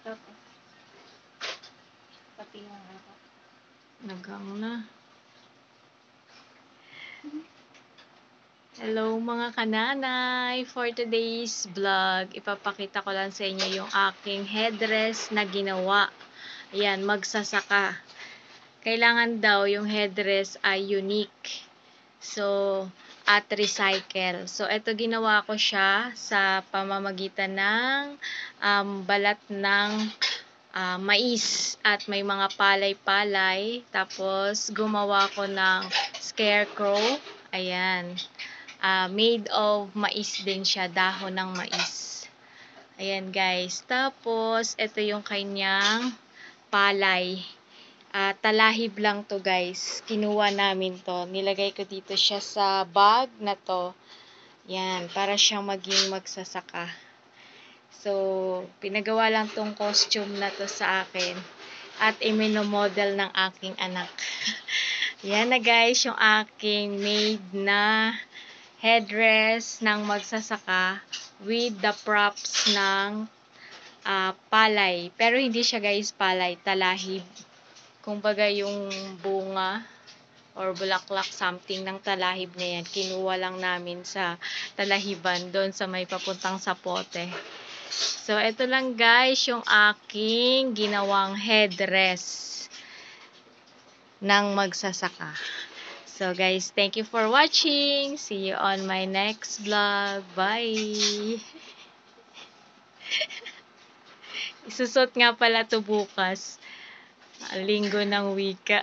Tapos, pati yung ako. Nagang na. Hello mga kananay! For today's vlog, ipapakita ko lang sa inyo yung aking headdress na ginawa. Ayan, magsasaka. Kailangan daw yung headdress ay unique. So, at recycle. So, ito ginawa ko siya sa pamamagitan ng balat ng mais at may mga palay-palay. Tapos, gumawa ko ng scarecrow. Ayan. Made of mais din siya, dahon ng mais. Ayan guys. Tapos, ito yung kanyang palay. Talahib lang to guys. Kinuha namin to. Nilagay ko dito siya sa bag na to. Yan, para siyang maging magsasaka. So, pinagawa lang tong costume na to sa akin. At iminomodel ng aking anak. Yan na guys, yung aking made na headdress ng magsasaka with the props ng palay. Pero hindi siya guys palay, talahib. Kumbaga yung bunga or bulaklak something ng talahib na yan, kinuha lang namin sa talahiban doon sa may papuntang sapote. So, ito lang guys yung aking ginawang headdress ng magsasaka. So guys, thank you for watching. See you on my next vlog. Bye! Isusot nga pala to bukas. Linggo ng wika.